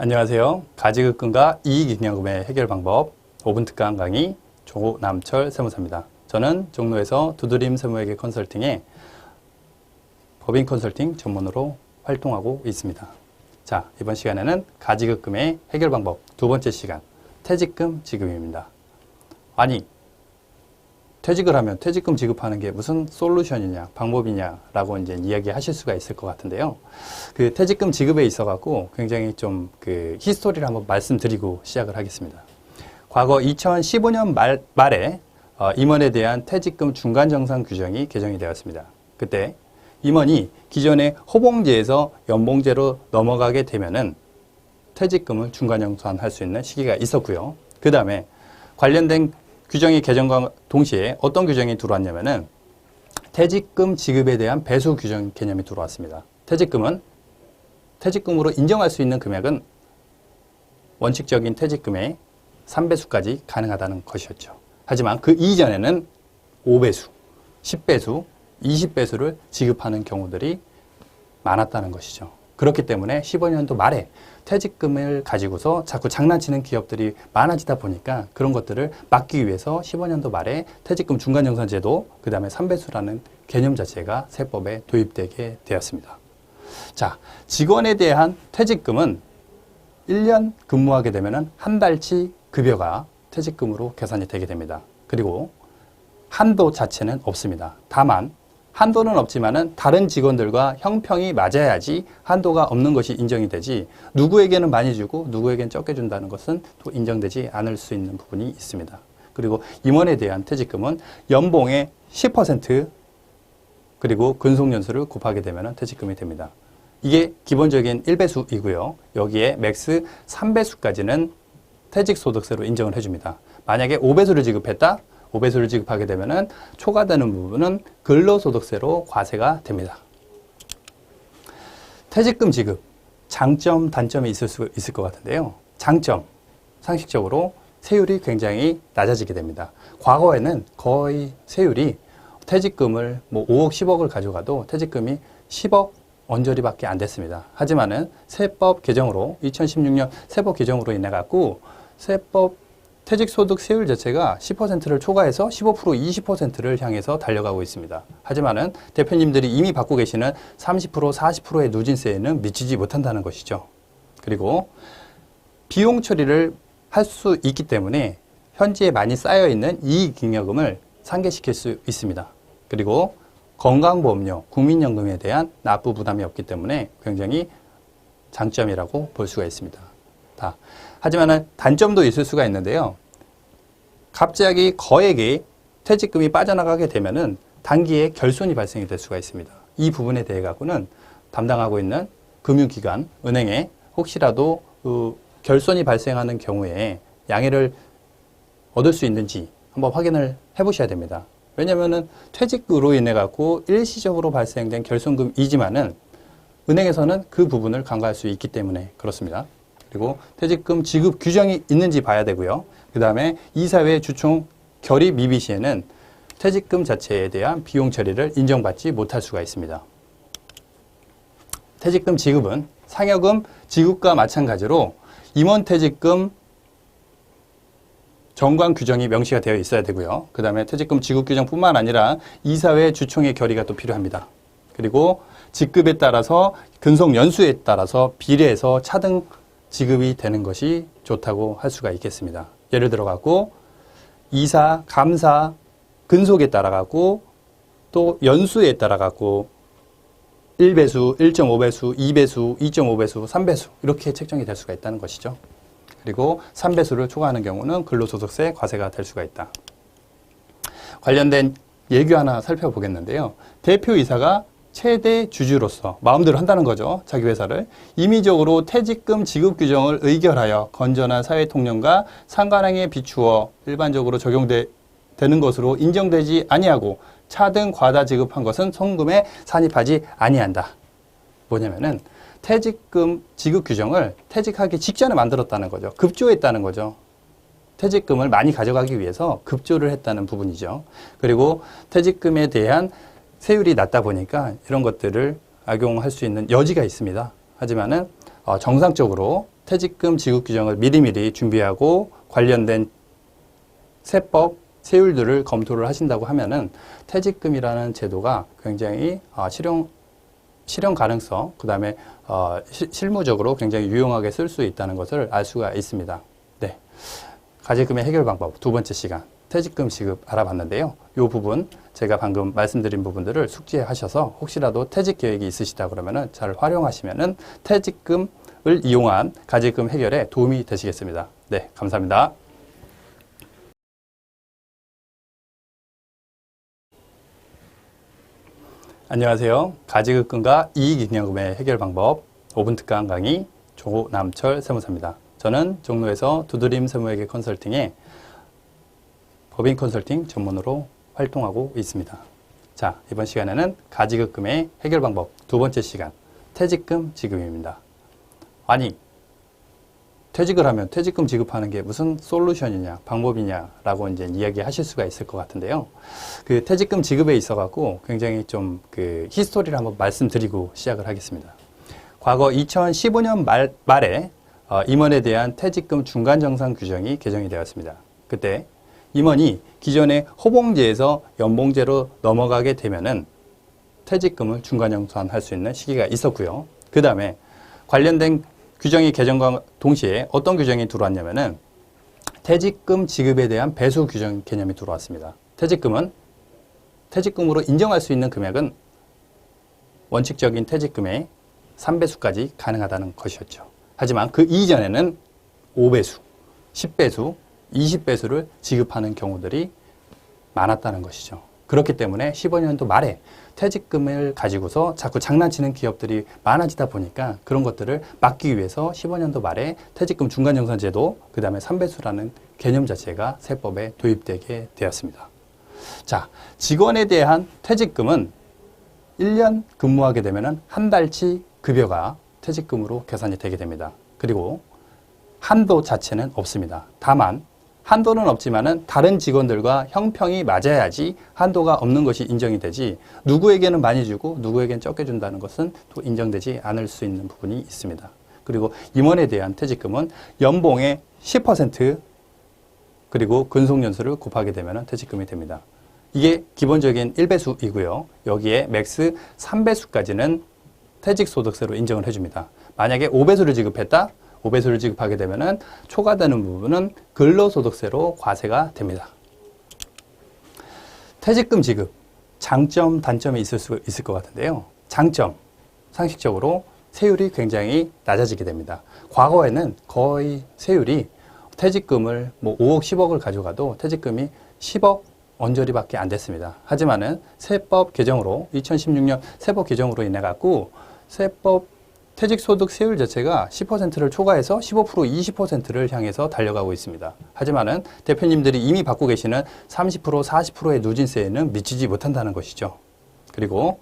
안녕하세요. 가지급금과 이익잉여금의 해결 방법 5분 특강 강의 조남철 세무사입니다. 저는 종로에서 두드림 세무회계 컨설팅의 법인 컨설팅 전문으로 활동하고 있습니다. 자, 이번 시간에는 가지급금의 해결 방법 두 번째 시간, 퇴직금 지급입니다. 아니, 퇴직을 하면 퇴직금 지급하는 게 무슨 솔루션이냐, 방법이냐라고 이제 이야기하실 수가 있을 것 같은데요. 그 퇴직금 지급에 있어갖고 굉장히 좀 그 히스토리를 한번 말씀드리고 시작을 하겠습니다. 과거 2015년 말에 임원에 대한 퇴직금 중간정산 규정이 개정이 되었습니다. 그때 임원이 기존의 호봉제에서 연봉제로 넘어가게 되면은 퇴직금을 중간정산할 수 있는 시기가 있었고요. 그 다음에 관련된 규정이 개정과 동시에 어떤 규정이 들어왔냐면은 퇴직금 지급에 대한 배수 규정 개념이 들어왔습니다. 퇴직금으로 인정할 수 있는 금액은 원칙적인 퇴직금의 3배수까지 가능하다는 것이었죠. 하지만 그 이전에는 5배수, 10배수, 20배수를 지급하는 경우들이 많았다는 것이죠. 그렇기 때문에 15년도 말에 퇴직금을 가지고서 자꾸 장난치는 기업들이 많아지다 보니까 그런 것들을 막기 위해서 15년도 말에 퇴직금 중간정산제도, 그 다음에 3배수라는 개념 자체가 세법에 도입되게 되었습니다. 자, 직원에 대한 퇴직금은 1년 근무하게 되면 한 달치 급여가 퇴직금으로 계산이 되게 됩니다. 그리고 한도 자체는 없습니다. 다만 한도는 없지만은 다른 직원들과 형평이 맞아야지 한도가 없는 것이 인정이 되지, 누구에게는 많이 주고 누구에게는 적게 준다는 것은 또 인정되지 않을 수 있는 부분이 있습니다. 그리고 임원에 대한 퇴직금은 연봉의 10% 그리고 근속연수를 곱하게 되면 퇴직금이 됩니다. 이게 기본적인 1배수이고요. 여기에 맥스 3배수까지는 퇴직소득세로 인정을 해줍니다. 만약에 5배수를 지급했다? 5배수를 지급하게 되면 초과되는 부분은 근로소득세로 과세가 됩니다. 퇴직금 지급, 장점, 단점이 있을 수 있을 것 같은데요. 장점, 상식적으로 세율이 굉장히 낮아지게 됩니다. 과거에는 거의 세율이 퇴직금을 5억, 10억을 가져가도 퇴직금이 10억 언저리밖에 안 됐습니다. 하지만은 세법 개정으로 2016년 세법 개정으로 인해 갖고 세법 퇴직소득 세율 자체가 10%를 초과해서 15%, 20%를 향해서 달려가고 있습니다. 하지만은 대표님들이 이미 받고 계시는 30%, 40%의 누진세에는 미치지 못한다는 것이죠. 그리고 비용 처리를 할 수 있기 때문에 현지에 많이 쌓여있는 이익잉여금을 상계시킬 수 있습니다. 그리고 건강보험료, 국민연금에 대한 납부 부담이 없기 때문에 굉장히 장점이라고 볼 수가 있습니다. 하지만 단점도 있을 수가 있는데요. 갑자기 거액의 퇴직금이 빠져나가게 되면은 단기에 결손이 발생이 될 수가 있습니다. 이 부분에 대해 갖고는 담당하고 있는 금융기관, 은행에 혹시라도 결손이 발생하는 경우에 양해를 얻을 수 있는지 한번 확인을 해보셔야 됩니다. 왜냐면은 퇴직으로 인해 갖고 일시적으로 발생된 결손금이지만은 은행에서는 그 부분을 간과할 수 있기 때문에 그렇습니다. 그리고 퇴직금 지급 규정이 있는지 봐야 되고요. 그 다음에 이사회 주총 결의 미비 시에는 퇴직금 자체에 대한 비용 처리를 인정받지 못할 수가 있습니다. 퇴직금 지급은 상여금 지급과 마찬가지로 임원퇴직금 정관 규정이 명시가 되어 있어야 되고요. 그 다음에 퇴직금 지급 규정뿐만 아니라 이사회 주총의 결의가 또 필요합니다. 그리고 직급에 따라서 근속 연수에 따라서 비례해서 차등 지급이 되는 것이 좋다고 할 수가 있겠습니다. 예를 들어 갖고 이사, 감사, 근속에 따라 갖고 또 연수에 따라 갖고 1배수, 1.5배수, 2배수, 2.5배수, 3배수 이렇게 책정이 될 수가 있다는 것이죠. 그리고 3배수를 초과하는 경우는 근로소득세 과세가 될 수가 있다. 관련된 예규 하나 살펴보겠는데요. 대표이사가 최대 주주로서 마음대로 한다는 거죠. 자기 회사를. 임의적으로 퇴직금 지급 규정을 의결하여 건전한 사회 통념과 상관행에 비추어 일반적으로 적용되는 것으로 인정되지 아니하고 차등 과다 지급한 것은 성금에 산입하지 아니한다. 뭐냐면은 퇴직금 지급 규정을 퇴직하기 직전에 만들었다는 거죠. 급조했다는 거죠. 퇴직금을 많이 가져가기 위해서 급조를 했다는 부분이죠. 그리고 퇴직금에 대한 세율이 낮다 보니까 이런 것들을 악용할 수 있는 여지가 있습니다. 하지만은 정상적으로 퇴직금 지급 규정을 미리미리 준비하고 관련된 세법, 세율들을 검토를 하신다고 하면은 퇴직금이라는 제도가 굉장히 실현 가능성, 그 다음에 실무적으로 굉장히 유용하게 쓸 수 있다는 것을 알 수가 있습니다. 네, 가지금의 해결 방법 두 번째 시간 퇴직금 지급 알아봤는데요. 이 부분 제가 방금 말씀드린 부분들을 숙지하셔서 혹시라도 퇴직 계획이 있으시다 그러면은 잘 활용하시면은 퇴직금을 이용한 가지금 해결에 도움이 되시겠습니다. 네, 감사합니다. 안녕하세요. 가지급금과 이익잉여금의 해결 방법 5분 특강 강의 조남철 세무사입니다. 저는 종로에서 두드림 세무회계 컨설팅의 법인 컨설팅 전문으로 활동하고 있습니다. 자, 이번 시간에는 가지급금의 해결 방법 두 번째 시간 퇴직금 지급입니다. 아니, 퇴직을 하면 퇴직금 지급하는 게 무슨 솔루션이냐, 방법이냐라고 이제 이야기하실 수가 있을 것 같은데요. 그 퇴직금 지급에 있어갖고 굉장히 좀 그 히스토리를 한번 말씀드리고 시작을 하겠습니다. 과거 2015년 말에 임원에 대한 퇴직금 중간정산 규정이 개정이 되었습니다. 그때 임원이 기존의 호봉제에서 연봉제로 넘어가게 되면은 퇴직금을 중간정산할 수 있는 시기가 있었고요. 그 다음에 관련된 규정이 개정과 동시에 어떤 규정이 들어왔냐면은 퇴직금 지급에 대한 배수 규정 개념이 들어왔습니다. 퇴직금으로 인정할 수 있는 금액은 원칙적인 퇴직금의 3배수까지 가능하다는 것이었죠. 하지만 그 이전에는 5배수, 10배수, 20배수를 지급하는 경우들이 많았다는 것이죠. 그렇기 때문에 15년도 말에 퇴직금을 가지고서 자꾸 장난치는 기업들이 많아지다 보니까 그런 것들을 막기 위해서 15년도 말에 퇴직금 중간정산제도, 그 다음에 3배수라는 개념 자체가 세법에 도입되게 되었습니다. 자, 직원에 대한 퇴직금은 1년 근무하게 되면 한 달치 급여가 퇴직금으로 계산이 되게 됩니다. 그리고 한도 자체는 없습니다. 다만 한도는 없지만은 다른 직원들과 형평이 맞아야지 한도가 없는 것이 인정이 되지, 누구에게는 많이 주고 누구에게는 적게 준다는 것은 또 인정되지 않을 수 있는 부분이 있습니다. 그리고 임원에 대한 퇴직금은 연봉의 10% 그리고 근속연수를 곱하게 되면 퇴직금이 됩니다. 이게 기본적인 1배수이고요. 여기에 맥스 3배수까지는 퇴직소득세로 인정을 해줍니다. 만약에 5배수를 지급했다? 5배수를 지급하게 되면은 초과되는 부분은 근로소득세로 과세가 됩니다. 퇴직금 지급, 장점, 단점이 있을 수 있을 것 같은데요. 장점, 상식적으로 세율이 굉장히 낮아지게 됩니다. 과거에는 거의 세율이 퇴직금을 뭐 5억, 10억을 가져가도 퇴직금이 10억 언저리밖에 안 됐습니다. 하지만은 세법 개정으로 2016년 세법 개정으로 인해 갖고 세법 퇴직소득 세율 자체가 10%를 초과해서 15%, 20%를 향해서 달려가고 있습니다. 하지만은 대표님들이 이미 받고 계시는 30%, 40%의 누진세에는 미치지 못한다는 것이죠. 그리고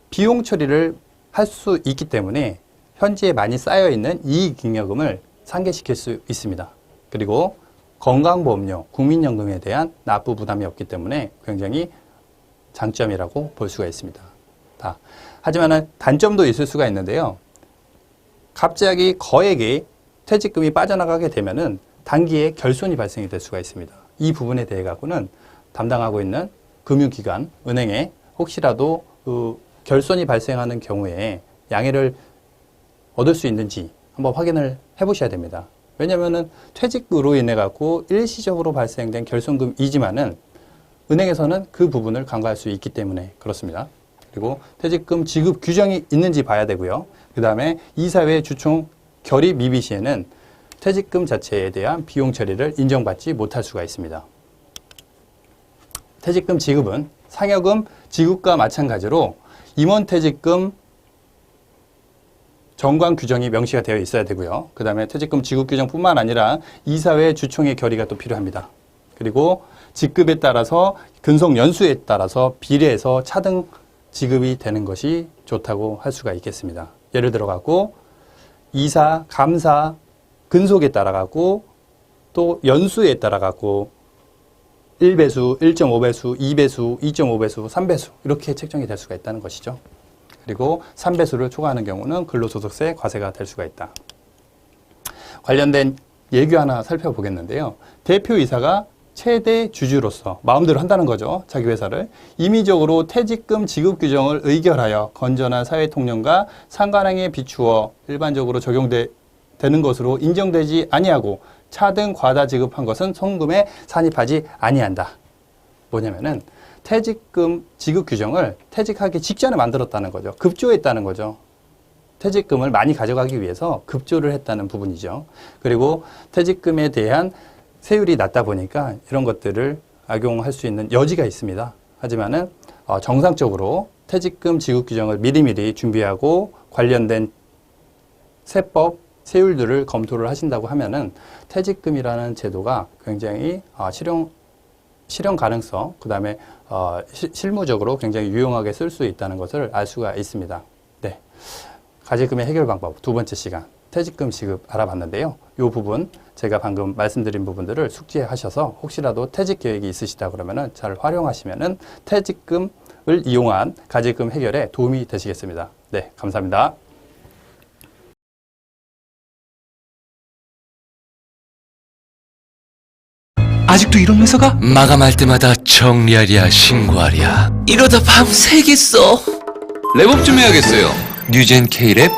비용 처리를 할 수 있기 때문에 현지에 많이 쌓여있는 이익잉여금을 상계시킬 수 있습니다. 그리고 건강보험료, 국민연금에 대한 납부 부담이 없기 때문에 굉장히 장점이라고 볼 수가 있습니다. 하지만 단점도 있을 수가 있는데요. 갑자기 거액의 퇴직금이 빠져나가게 되면은 단기에 결손이 발생이 될 수가 있습니다. 이 부분에 대해 갖고는 담당하고 있는 금융기관, 은행에 혹시라도 그 결손이 발생하는 경우에 양해를 얻을 수 있는지 한번 확인을 해보셔야 됩니다. 왜냐면은 퇴직으로 인해 갖고 일시적으로 발생된 결손금이지만은 은행에서는 그 부분을 간과할 수 있기 때문에 그렇습니다. 그리고 퇴직금 지급 규정이 있는지 봐야 되고요. 그 다음에 이사회 주총 결의 미비 시에는 퇴직금 자체에 대한 비용 처리를 인정받지 못할 수가 있습니다. 퇴직금 지급은 상여금 지급과 마찬가지로 임원퇴직금 정관 규정이 명시가 되어 있어야 되고요. 그 다음에 퇴직금 지급 규정뿐만 아니라 이사회 주총의 결의가 또 필요합니다. 그리고 직급에 따라서 근속 연수에 따라서 비례해서 차등 지급이 되는 것이 좋다고 할 수가 있겠습니다. 예를 들어 갖고 이사, 감사, 근속에 따라 갖고 또 연수에 따라 갖고 1배수, 1.5배수, 2배수, 2.5배수, 3배수 이렇게 책정이 될 수가 있다는 것이죠. 그리고 3배수를 초과하는 경우는 근로소득세 과세가 될 수가 있다. 관련된 예규 하나 살펴보겠는데요. 대표이사가 최대 주주로서 마음대로 한다는 거죠. 자기 회사를. 임의적으로 퇴직금 지급 규정을 의결하여 건전한 사회 통념과 상관행에 비추어 일반적으로 적용되는 것으로 인정되지 아니하고 차등 과다 지급한 것은 송금에 산입하지 아니한다. 뭐냐면은 퇴직금 지급 규정을 퇴직하기 직전에 만들었다는 거죠. 급조했다는 거죠. 퇴직금을 많이 가져가기 위해서 급조를 했다는 부분이죠. 그리고 퇴직금에 대한 세율이 낮다 보니까 이런 것들을 악용할 수 있는 여지가 있습니다. 하지만은 정상적으로 퇴직금 지급 규정을 미리미리 준비하고 관련된 세법, 세율들을 검토를 하신다고 하면은 퇴직금이라는 제도가 굉장히 실현 가능성, 그 다음에 실무적으로 굉장히 유용하게 쓸 수 있다는 것을 알 수가 있습니다. 네. 가제금의 해결 방법 두 번째 시간 퇴직금 지급 알아봤는데요. 이 부분 제가 방금 말씀드린 부분들을 숙지하셔서 혹시라도 퇴직 계획이 있으시다 그러면은 잘 활용하시면은 퇴직금을 이용한 가제금 해결에 도움이 되시겠습니다. 네, 감사합니다. 아직도 이런 회사가? 마감할 때마다 정리하랴 신고하랴 이러다 밤새겠어. 랩업 좀 해야겠어요. 뉴젠 K랩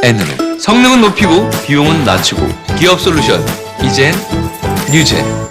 N으로 성능은 높이고 비용은 낮추고 기업 솔루션 이젠 뉴젠